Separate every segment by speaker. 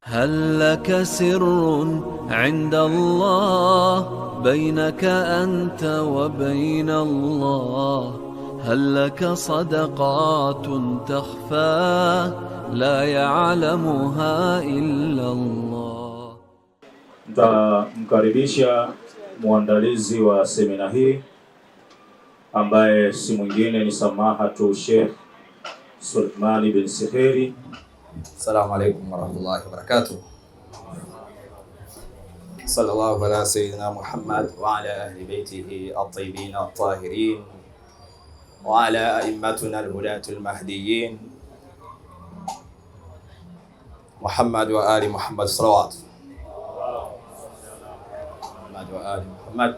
Speaker 1: هل لك سر عند الله بينك أنت وبين الله؟ هل لك صدقات تخفى لا يعلمها إلا الله؟
Speaker 2: Nitamkaribisha muandalizi wa semina hii ambaye si mwingine ni Samahatu Sheikh Suleiman bin Siheri.
Speaker 3: Assalamu alaikum warahmatullahi wabarakatuh. Sallallahu ala sayyidina Muhammad wa ala ahli baitihi at-tayyibin at-tahirin wa ala a'immatuna al-hudatul mahdiyyin Muhammad wa ali Muhammad salawat. Muhammad wa ali Muhammad.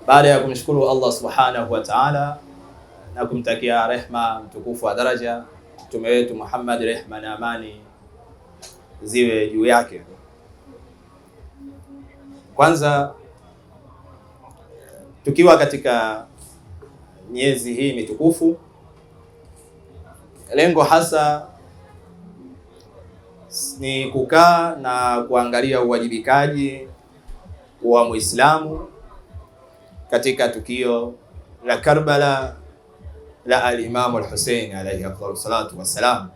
Speaker 3: Baada ya kumshukuru Allah subhanahu wa ta'ala na kumtakia rehma mtukufu wa daraja Mtume wetu Muhammad, rehma na amani ziwe juu yake. Kwanza, tukiwa katika miezi hii mitukufu, lengo hasa ni kukaa na kuangalia uwajibikaji wa Muislamu katika tukio la Karbala la al-Imam al-Hussein alayhi afdalu salatu wassalam.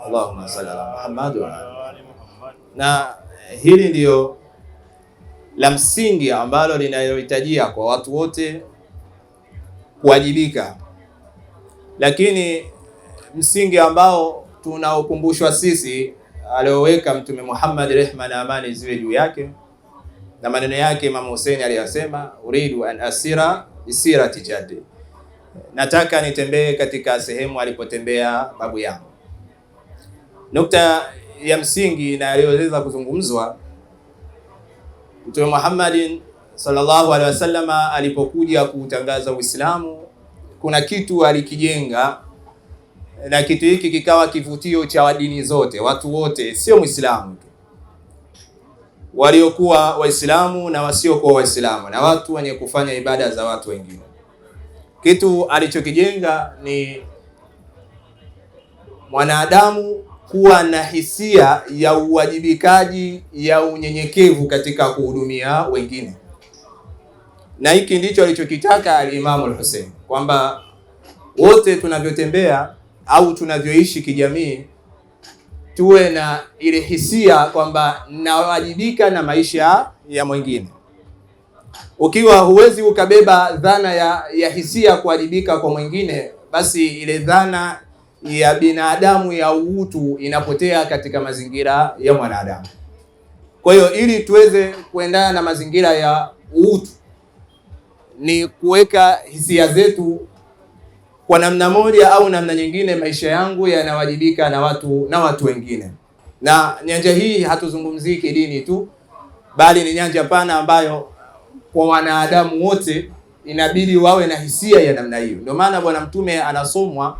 Speaker 3: Allahumma salli ala Muhammad wa ali Muhammad. Na hili ndio la msingi ambalo linalohitajia kwa watu wote kuwajibika, lakini msingi ambao tunaokumbushwa sisi alioweka Mtume Muhammad, rehma na amani ziwe juu yake, na maneno yake Imam Hussein aliyosema, uridu an asira bisirati jaddi, nataka nitembee katika sehemu alipotembea babu yangu. Nukta ya msingi na aliyoweza kuzungumzwa, Mtume Muhammad sallallahu alaihi wasallam alipokuja kutangaza Uislamu, kuna kitu alikijenga, na kitu hiki kikawa kivutio cha dini zote, watu wote, sio Muislamu tu, waliokuwa Waislamu na wasiokuwa Waislamu, na watu wenye kufanya ibada za watu wengine. Kitu alichokijenga ni mwanadamu kuwa na hisia ya uwajibikaji, ya unyenyekevu katika kuhudumia wengine. Na hiki ndicho alichokitaka al-Imam al-Hussein, kwamba wote tunavyotembea au tunavyoishi kijamii, tuwe na ile hisia kwamba nawajibika na maisha ya mwingine. Ukiwa huwezi ukabeba dhana ya hisia kuwajibika kwa mwingine, basi ile dhana ya binadamu ya utu inapotea katika mazingira ya mwanadamu. Kwa hiyo ili tuweze kuendana na mazingira ya utu, ni kuweka hisia zetu kwa namna moja au namna nyingine, maisha yangu yanawajibika na watu wengine. Na nyanja hii hatuzungumzii kidini tu, bali ni nyanja pana ambayo kwa wanadamu wote inabidi wawe na hisia ya namna hiyo. Ndio maana Bwana Mtume anasomwa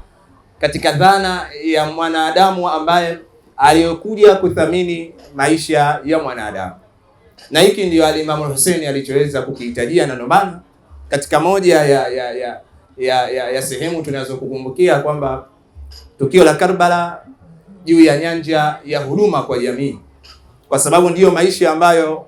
Speaker 3: katika dhana ya mwanadamu ambaye aliyokuja kuthamini maisha ya mwanadamu. Na hiki ndio al-Imam Hussein alichoweza kukihitajia, na ndio maana katika moja ya sehemu tunazokukumbukia kwamba tukio la Karbala juu ya nyanja ya huduma kwa jamii, kwa sababu ndiyo maisha ambayo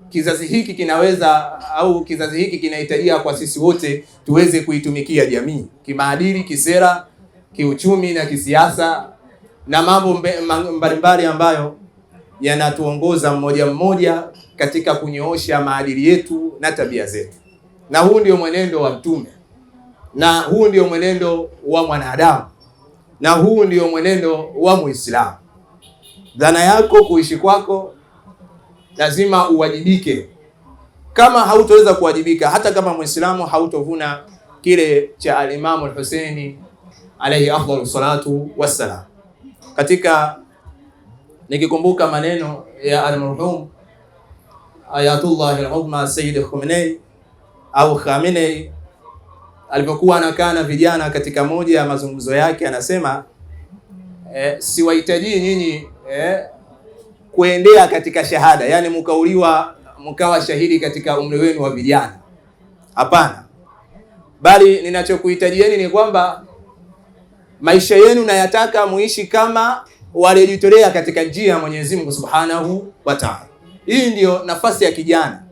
Speaker 3: kizazi hiki kinaweza au kizazi hiki kinahitajia kwa sisi wote tuweze kuitumikia jamii kimaadili, kisera, kiuchumi na kisiasa, na mambo mbalimbali ambayo yanatuongoza mmoja mmoja katika kunyoosha maadili yetu na tabia zetu. Na huu ndio mwenendo wa Mtume, na huu ndio mwenendo wa mwanadamu, na huu ndio mwenendo wa Muislamu. Dhana yako, kuishi kwako, lazima uwajibike. Kama hautoweza kuwajibika, hata kama Muislamu, hautovuna kile cha al-Imam al-Husaini alayhi afdalu salatu wassalam. Katika nikikumbuka maneno ya al-marhum Ayatullah al-Uzma Sayyid Khamenei au Khamenei, alipokuwa anakaa na vijana katika moja ya mazungumzo yake, anasema siwahitaji nyinyi kuendea katika shahada, yani mkawa shahidi katika umri wenu wa vijana. Hapana, bali ninachokuhitajieni ni kwamba maisha yenu nayataka muishi kama waliojitolea katika njia ya Mwenyezi Mungu Subhanahu wa Ta'ala. Hii ndiyo nafasi ya kijana,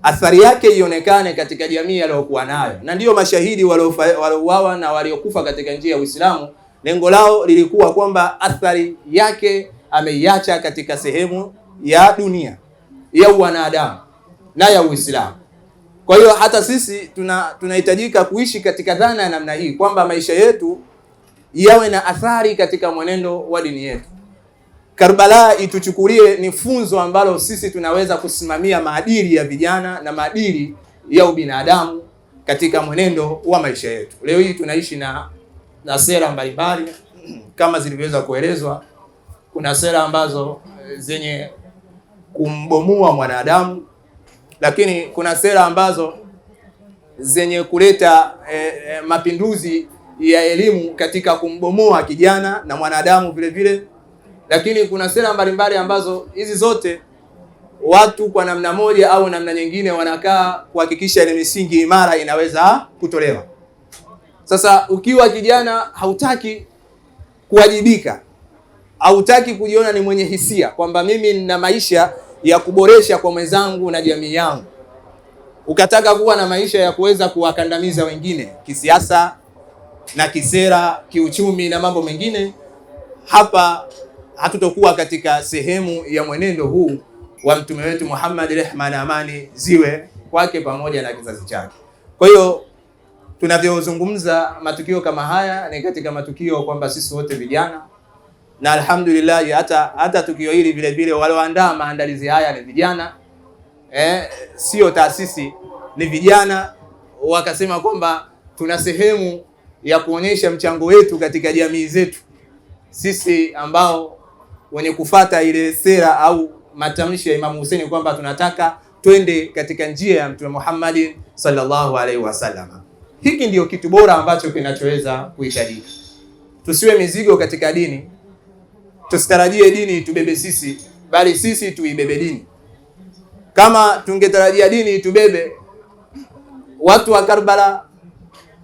Speaker 3: athari yake ionekane katika jamii aliyokuwa nayo, na ndiyo mashahidi waliouawa na waliokufa katika njia ya Uislamu. Lengo lao lilikuwa kwamba athari yake ameiacha katika sehemu ya dunia ya wanadamu na ya Uislamu. Kwa hiyo hata sisi tunahitajika kuishi katika dhana ya namna hii, kwamba maisha yetu yawe na athari katika mwenendo wa dini yetu. Karbala ituchukulie ni funzo ambalo sisi tunaweza kusimamia maadili ya vijana na maadili ya ubinadamu katika mwenendo wa maisha yetu. Leo hii tunaishi na sera mbalimbali kama zilivyoweza kuelezwa. Kuna sera ambazo zenye kumbomoa mwanadamu, lakini kuna sera ambazo zenye kuleta mapinduzi ya elimu katika kumbomoa kijana na mwanadamu vile vile. Lakini kuna sera mbalimbali ambazo hizi zote watu kwa namna moja au namna nyingine wanakaa kuhakikisha ile misingi imara inaweza kutolewa. Sasa ukiwa kijana hautaki kuwajibika, hautaki kujiona ni mwenye hisia kwamba mimi nina maisha ya kuboresha kwa mwenzangu na jamii yangu, ukataka kuwa na maisha ya kuweza kuwakandamiza wengine kisiasa na kisera, kiuchumi na mambo mengine, hapa hatutokuwa katika sehemu ya mwenendo huu wa mtume wetu Muhammad, rehma na amani ziwe kwake pamoja na kizazi chake. Kwa hiyo tunavyozungumza matukio kama haya ni katika matukio kwamba sisi wote vijana, na alhamdulillah hata tukio hili vile vile walioandaa maandalizi haya ni vijana, sio taasisi, ni vijana. Wakasema kwamba tuna sehemu ya kuonyesha mchango wetu katika jamii zetu, sisi ambao wenye kufata ile sera au matamshi ya Imam Hussein kwamba tunataka twende katika njia ya Mtume Muhammad sallallahu alaihi wasallam. Hiki ndio kitu bora ambacho kinachoweza kuhitajika. Tusiwe mizigo katika dini, tusitarajie dini tubebe sisi, bali sisi tuibebe dini. Kama tungetarajia dini itubebe, watu wa Karbala,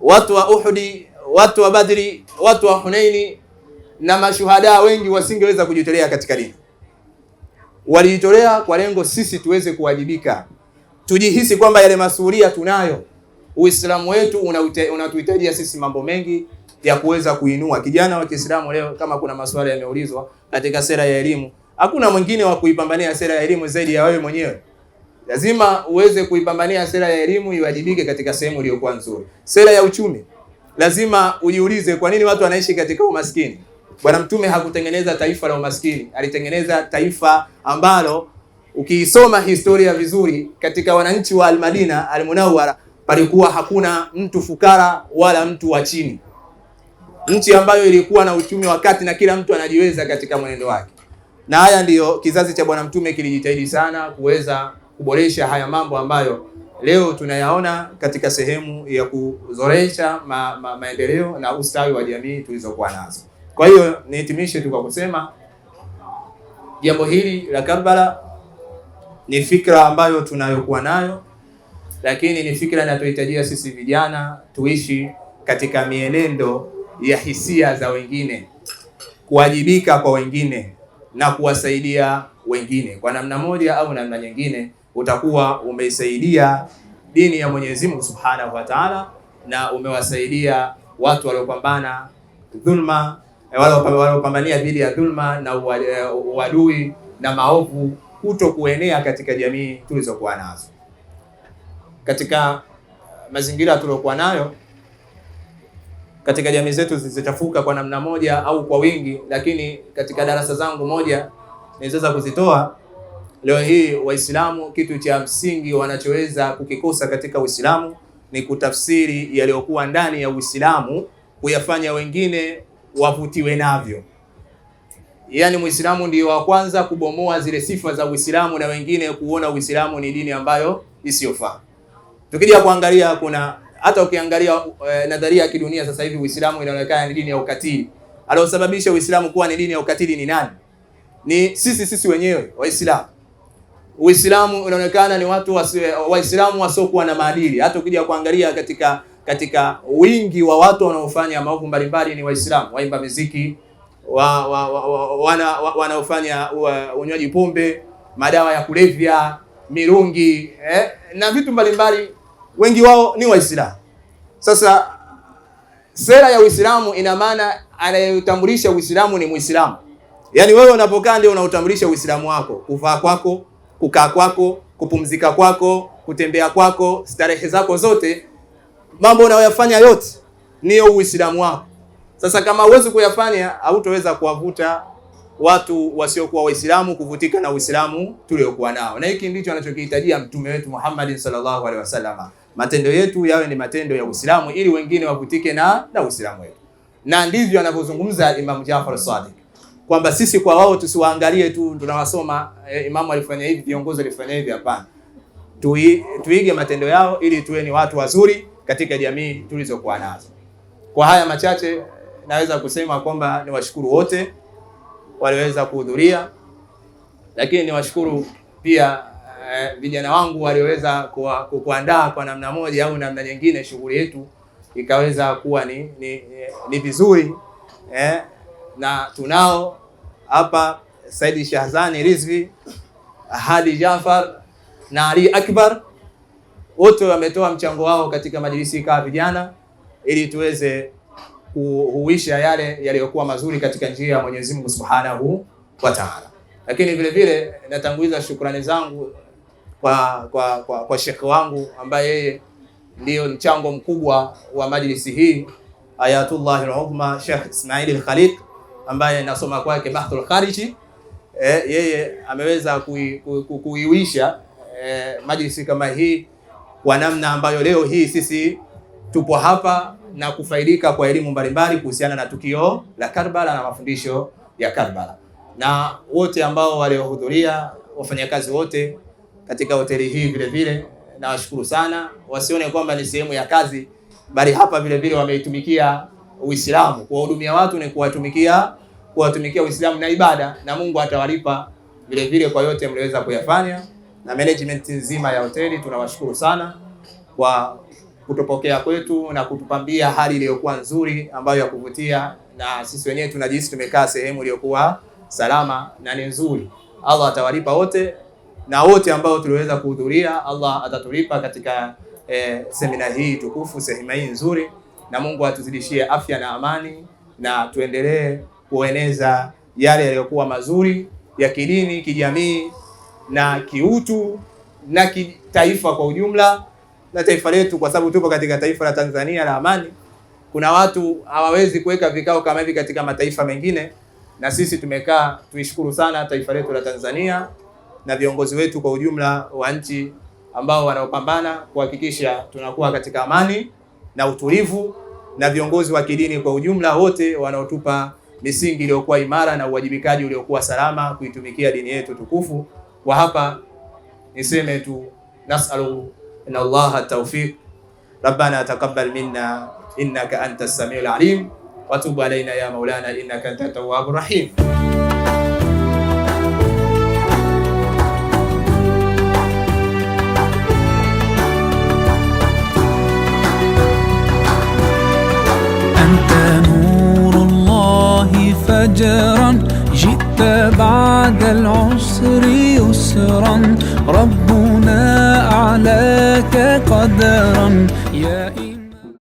Speaker 3: watu wa Uhudi, watu wa Badri, watu wa Hunaini na mashuhada wengi wasingeweza kujitolea katika dini. Walijitolea kwa lengo sisi tuweze kuwajibika, tujihisi kwamba yale masuhulia tunayo. Uislamu wetu unatuhitajia sisi mambo mengi ya kuweza kuinua kijana wa Kiislamu. Leo kama kuna maswali yameulizwa katika sera ya elimu, hakuna mwingine wa kuipambania sera ya elimu zaidi ya wewe mwenyewe. Lazima uweze kuipambania sera ya elimu iwajibike katika sehemu iliyokuwa nzuri. Sera ya uchumi, lazima ujiulize kwa nini watu wanaishi katika umaskini. Bwana Mtume hakutengeneza taifa la umaskini, alitengeneza taifa ambalo ukiisoma historia vizuri katika wananchi wa Al-Madina Al-Munawwara palikuwa hakuna mtu fukara wala mtu wa chini. Nchi ambayo ilikuwa na uchumi wa kati na kila mtu anajiweza katika mwenendo wake. Na haya ndiyo kizazi cha Bwana Mtume kilijitahidi sana kuweza kuboresha haya mambo ambayo leo tunayaona katika sehemu ya kuzoresha maendeleo na ustawi wa jamii tulizokuwa nazo. Kwa hiyo nihitimishe tu kwa kusema jambo hili la Karbala ni fikra ambayo tunayokuwa nayo, lakini ni fikra inayohitajia sisi vijana tuishi katika mienendo ya hisia za wengine, kuwajibika kwa wengine na kuwasaidia wengine. Kwa namna moja au namna nyingine utakuwa umeisaidia dini ya Mwenyezi Mungu Subhanahu wa Ta'ala, na umewasaidia watu waliopambana dhulma, waliopambania dhidi ya dhulma na uadui na maovu kuto kuenea katika jamii tulizokuwa nazo. Katika mazingira tuliokuwa nayo katika jamii zetu zilizochafuka kwa namna moja au kwa wingi, lakini katika darasa zangu moja niweza kuzitoa leo hii. Waislamu, kitu cha msingi wanachoweza kukikosa katika Uislamu ni kutafsiri yaliyokuwa ndani ya Uislamu kuyafanya wengine wavutiwe navyo. Yaani Muislamu ndio wa kwanza kubomoa zile sifa za Uislamu na wengine kuona Uislamu ni dini ambayo isiyofaa. Tukija kuangalia, kuna hata ukiangalia nadharia ya kidunia sasa hivi, Uislamu inaonekana ni dini ya ukatili. Aliyosababisha Uislamu kuwa ni dini ya ukatili ni nani? Ni sisi wenyewe Waislamu. Uislamu unaonekana ni watu Waislamu wasiokuwa na maadili. Hata ukija kuangalia katika wingi wa watu wanaofanya maovu mbalimbali ni Waislamu, waimba muziki, wanaofanya unywaji pombe, madawa ya kulevya, mirungi na vitu mbalimbali, wengi wao ni Waislamu. Sasa sera ya Uislamu ina maana anayetambulisha Uislamu ni Muislamu. Yaani wewe unapokaa ndio unautambulisha Uislamu wako, kuvaa kwako, kukaa kwako, kupumzika kwako, kutembea kwako, starehe zako zote, mambo unayoyafanya yote niyo Uislamu wako. Sasa kama huwezi kuyafanya, hautoweza kuwavuta watu wasiokuwa Waislamu kuvutika na Uislamu tuliokuwa nao. Na hiki ndicho anachokihitajia Mtume wetu Muhammad sallallahu alaihi wasallam. Matendo yetu yawe ni matendo ya Uislamu ili wengine wavutike na Uislamu wetu. Na ndivyo anavyozungumza Imam Jafar Sadiq kwamba sisi kwa wao tusiwaangalie tu tunawasoma imamu alifanya hivi, viongozi walifanya hivi. Hapana, tuige matendo yao ili tuwe ni watu wazuri katika jamii tulizokuwa nazo. Kwa haya machache naweza kusema kwamba niwashukuru wote walioweza kuhudhuria, lakini niwashukuru pia vijana wangu walioweza kuandaa kwa namna moja au namna nyingine shughuli yetu ikaweza kuwa ni vizuri na tunao hapa Saidi Shahzani Rizvi, Hadi Jafar na Ali Akbar, wote wametoa mchango wao katika majlisi kama vijana ili tuweze kuhuisha yale yaliyokuwa mazuri katika njia ya Mwenyezi Mungu Subhanahu wa Ta'ala. Lakini vile vile natanguliza shukrani zangu kwa Sheikh wangu ambaye yeye ndio mchango mkubwa wa majlisi hii, Ayatullah al-Uzma Sheikh Ismail al-Khaliq ambaye nasoma kwake Bahthul Khariji. Yeye ameweza kuiwisha majlisi kama hii kwa namna ambayo leo hii sisi tupo hapa na kufaidika kwa elimu mbalimbali kuhusiana na tukio la Karbala na mafundisho ya Karbala. Na wote ambao waliohudhuria, wafanyakazi wote katika hoteli hii vile vile nawashukuru sana. Wasione kwamba ni sehemu ya kazi, bali hapa vile vile wameitumikia Uislamu. Kuwahudumia watu ni kuwatumikia Uislamu na ibada, na Mungu atawalipa vile vile kwa yote mliweza kuyafanya. Na management nzima ya hoteli tunawashukuru sana kwa kutupokea kwetu na kutupambia hali iliyokuwa nzuri ambayo ya kuvutia, na sisi wenyewe tunajihisi tumekaa sehemu iliyokuwa salama na ni nzuri. Allah atawalipa wote, na wote ambao tuliweza kuhudhuria Allah atatulipa katika semina hii tukufu, sehemu hii nzuri, na Mungu atuzidishie afya na amani, na tuendelee kueneza yale yaliyokuwa mazuri ya kidini, kijamii na kiutu na kitaifa kwa ujumla. Na taifa letu, kwa sababu tupo katika taifa la Tanzania la amani, kuna watu hawawezi kuweka vikao kama hivi katika mataifa mengine, na sisi tumekaa. Tuishukuru sana taifa letu la Tanzania na viongozi wetu kwa ujumla wa nchi ambao wanaopambana kuhakikisha tunakuwa katika amani na utulivu, na viongozi wa kidini kwa ujumla wote wanaotupa misingi iliyokuwa imara na uwajibikaji uliokuwa salama kuitumikia dini yetu tukufu. Kwa hapa niseme tu nasalu inna Allaha tawfiq, rabbana taqabbal minna innaka antas samiul alim wa tub alaina ya maulana innaka antat tawwabur rahim.
Speaker 1: anta nurullahi fajran jita ba'da al-usri yusran rabbuna a'laka qadran ya